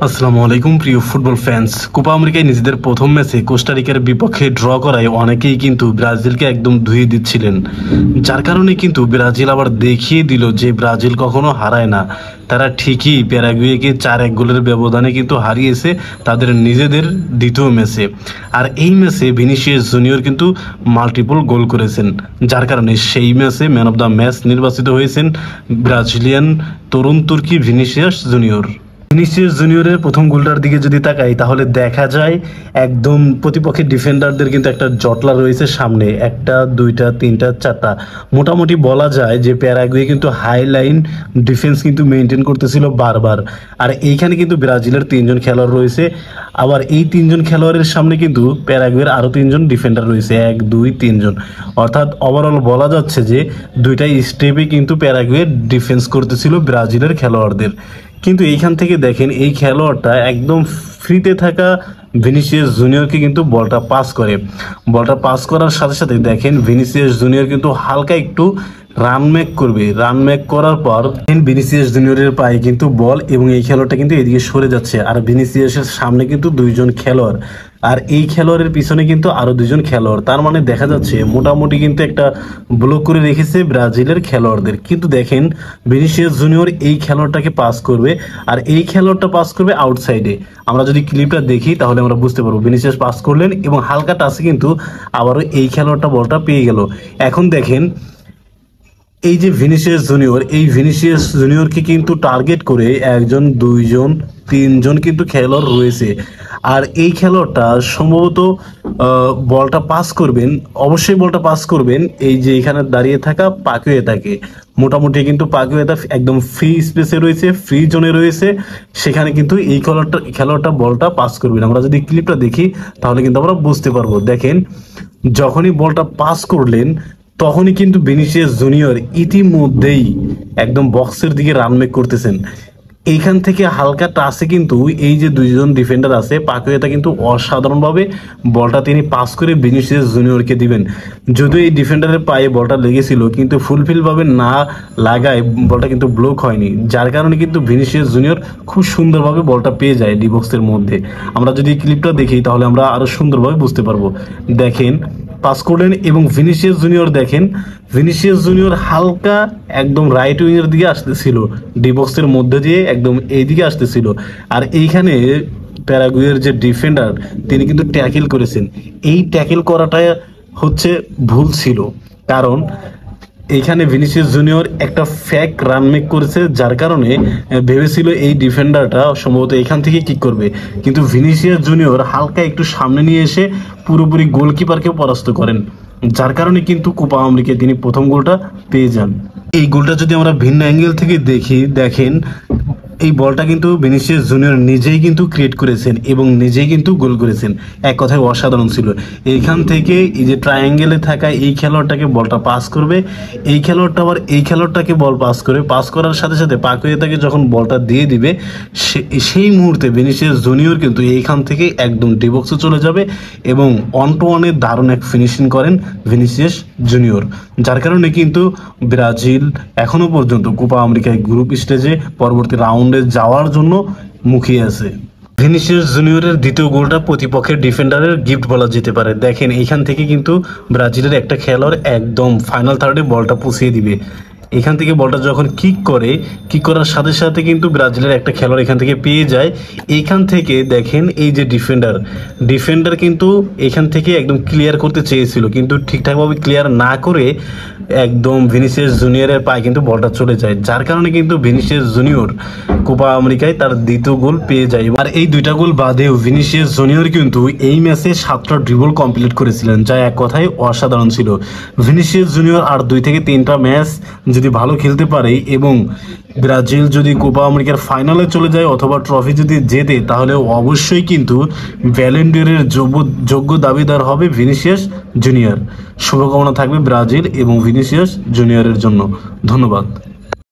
আসসালামু আলাইকুম প্রিয় ফুটবল ফ্যান্স। কোপা আমেরিকায় নিজেদের প্রথম ম্যাচে কোস্টারিকার বিপক্ষে ড্র করায় অনেকেই কিন্তু ব্রাজিলকে একদম ধুয়ে দিচ্ছিলেন, যার কারণে কিন্তু ব্রাজিল আবার দেখিয়ে দিল যে ব্রাজিল কখনো হারায় না। তারা ঠিকই প্যারাগুয়েকে 4-1 গোলের ব্যবধানে কিন্তু হারিয়েছে তাদের নিজেদের দ্বিতীয় ম্যাচে। আর এই ম্যাচে ভিনিসিয়াস জুনিয়র কিন্তু মাল্টিপল গোল করেছেন, যার কারণে সেই ম্যাচে ম্যান অফ দ্য ম্যাচ নির্বাচিত হয়েছেন ব্রাজিলিয়ান তরুণ তুর্কি ভিনিসিয়াস জুনিয়র। ভিনিসিয়াস জুনিয়রের প্রথম গোলটার দিকে যদি তাকাই তাহলে দেখা যায় একদম প্রতিপক্ষের ডিফেন্ডারদের কিন্তু একটা জটলা রয়েছে সামনে, একটা দুইটা তিনটা চারটা, মোটামুটি বলা যায় যে প্যারাগুয়ে কিন্তু হাই লাইন ডিফেন্স কিন্তু মেনটেন করতেছিল বারবার। আর এইখানে কিন্তু ব্রাজিলের 3জন খেলোয়াড় রয়েছে, আবার এই 3জন খেলোয়াড়ের সামনে কিন্তু প্যারাগুয়ের আরও 3জন ডিফেন্ডার রয়েছে, 1 2 3জন। অর্থাৎ ওভারঅল বলা যাচ্ছে যে দুইটাই স্টেপে কিন্তু প্যারাগুয়ে ডিফেন্স করতেছিল ব্রাজিলের খেলোয়াড়দের। কিন্তু এইখান থেকে দেখেন এই খেলোয়াড়টা একদম ফ্রিতে থাকা ভিনিসিয়াস জুনিয়রকে কিন্তু বলটা পাস করার সাথে সাথে দেখেন ভিনিসিয়াস জুনিয়র কিন্তু হালকা একটু রানমেক করবে। রানমেক করার পর ভিনিসিয়াস জুনিয়রের পায়ে কিন্তু বল এবং এই খেলোয়াড়টা কিন্তু এদিকে সরে যাচ্ছে, আর ভিনিসিয়াসের সামনে কিন্তু 2জন খেলোয়াড়, আর এই খেলোয়াড়ের পিছনে কিন্তু আরো 2জন খেলোয়াড়। তার মানে দেখা যাচ্ছে মোটামুটি কিন্তু একটা ব্লক করে রেখেছে ব্রাজিলের খেলোয়াড়দের। কিন্তু দেখেন ভিনিসিয়াস জুনিয়র এই খেলোয়াড়টাকে পাস করবে, আর এই খেলোয়াড়টা পাস করবে আউটসাইডে। আমরা যদি ক্লিপটা দেখি তাহলে আমরা বুঝতে পারবো ভিনিসিয়াস পাস করলেন এবং হালকা টাচে কিন্তু আবারও এই খেলোয়াড়টা বলটা পেয়ে গেল। এখন দেখেন এই যে ভিনিসিয়াস জুনিয়র, এই ভিনিসিয়াস জুনিয়রকে কিন্তু টার্গেট করে 1 2 3জন কিন্তু খেলোয়াড় রয়েছে। আর এই খেলোয়াড়টা সম্ভবত বলটা পাস করবেন, অবশ্যই বলটা পাস করবেন এই যে এখানে দাঁড়িয়ে থাকা পাকুয়েতাকে। মোটামুটি কিন্তু পাকুয়েতা একদম ফ্রি স্পেসে রয়েছে, ফ্রি জোনে রয়েছে, সেখানে কিন্তু এই খেলোয়াড়টা বলটা পাস করবেন। আমরা যদি ক্লিপটা দেখি তাহলে কিন্তু আমরা বুঝতে পারবো। দেখেন যখনই বলটা পাস করলেন তখনই কিন্তু ভিনিসিয়াস জুনিয়র ইতিমধ্যেই একদম বক্সের দিকে রানমেক করতেছেন। এইখান থেকে হালকা টাচে কিন্তু এই যে 2জন ডিফেন্ডার আছে পাকুয়েতা কিন্তু অসাধারণভাবে বলটা তিনি পাস করে ভিনিসিয়াস জুনিয়রকে দিবেন। যদিও এই ডিফেন্ডারের পায়ে বলটা লেগেছিল কিন্তু ফুলফিলভাবে না লাগায় বলটা কিন্তু ব্লক হয়নি, যার কারণে কিন্তু ভিনিসিয়াস জুনিয়র খুব সুন্দরভাবে বলটা পেয়ে যায় ডি বক্সের মধ্যে। আমরা যদি ক্লিপটা দেখি তাহলে আমরা আরো সুন্দরভাবে বুঝতে পারবো। দেখেন পাস করলেন এবং ভিনিসিয়াস জুনিয়র, দেখেন ভিনিসিয়াস জুনিয়র হালকা একদম রাইট উইংয়ের দিকে আসতেছিল, ডি বক্সের মধ্যে দিয়ে একদম এইদিকে আসতেছিল। আর এইখানে প্যারাগুয়ের যে ডিফেন্ডার তিনি কিন্তু ট্যাকেল করেছেন। এই ট্যাকেল করাটা হচ্ছে ভুল ছিল, কারণ এইখানে ভিনিসিয়াস জুনিয়র একটা ফ্যাক রান মেক করেছে, যার কারণে ভেবেছিল এই ডিফেন্ডারটা সম্ভবত এখান থেকে কিক করবে, কিন্তু ভিনিসিয়াস জুনিয়র হালকা একটু সামনে নিয়ে এসে পুরোপুরি গোলকিপারকে পরাস্ত করেন, যার কারণে কিন্তু কোপা আমেরিকায় তিনি প্রথম গোলটা পেয়ে যান। এই গোলটা যদি আমরা ভিন্ন অ্যাঙ্গেল থেকে দেখি, দেখেন এই বলটা কিন্তু ভিনিসিয়াস জুনিয়র নিজেই কিন্তু ক্রিয়েট করেছেন এবং নিজেই কিন্তু গোল করেছেন। এক কথায় অসাধারণ ছিল। এইখান থেকে এই যে ট্রায়াঙ্গেলে থাকা এই খেলোয়াড়টাকে বলটা পাস করবে, এই খেলোয়াড়টা আবার এই খেলোয়াড়টাকে বল পাস করার সাথে সাথে পাকুয়েতাকে যখন বলটা দিয়ে দিবে সেই মুহূর্তে ভিনিসিয়াস জুনিয়র কিন্তু এইখান থেকে একদম ডিবক্সে চলে যাবে এবং 1-to-1 দারুণ এক ফিনিশিং করেন ভিনিসিয়াস জুনিয়র, যার কারণে কিন্তু ব্রাজিল এখনো পর্যন্ত কোপা আমেরিকায় গ্রুপ স্টেজে পরবর্তী রাউন্ডে যাওয়ার জন্য মুখিয়ে আছে। ভিনিসিয়াস জুনিয়রের দ্বিতীয় গোলটা প্রতিপক্ষের ডিফেন্ডারের গিফট বলা যেতে পারে। দেখেন এইখান থেকে কিন্তু ব্রাজিলের একটা খেলোয়াড় একদম ফাইনাল থার্ডে বলটা পৌঁছিয়ে দিবে। এখান থেকে বলটা যখন কিক করার সাথে সাথে কিন্তু ব্রাজিলের একটা খেলোয়াড় এখান থেকে পেয়ে যায়। এইখান থেকে দেখেন এই যে ডিফেন্ডার কিন্তু এখান থেকে একদম ক্লিয়ার করতে চেয়েছিল, কিন্তু ঠিকঠাকভাবে ক্লিয়ার না করে একদম ভিনিসিয়াস জুনিয়রের পায়ে কিন্তু বলটা চলে যায়, যার কারণে কিন্তু ভিনিসিয়াস জুনিয়র কোপা আমেরিকায় তার দ্বিতীয় গোল পেয়ে যায়। আর এই 2টা গোল বাদেও ভিনিসিয়াস জুনিয়র কিন্তু এই ম্যাচে 7টা ড্রিবল কমপ্লিট করেছিলেন, যা এক কথায় অসাধারণ ছিল। ভিনিসিয়াস জুনিয়র আর 2 থেকে 3টা ম্যাচ যদি ভালো খেলতে পারে এবং ব্রাজিল যদি কোপা আমেরিকার ফাইনালে চলে যায় অথবা ট্রফি যদি জেতে, তাহলে অবশ্যই কিন্তু ব্যালন ডি'অরের যোগ্য দাবিদার হবে ভিনিসিয়াস জুনিয়র। শুভকামনা থাকবে ব্রাজিল এবং ভিনিসিয়াস জুনিয়রের জন্য। ধন্যবাদ।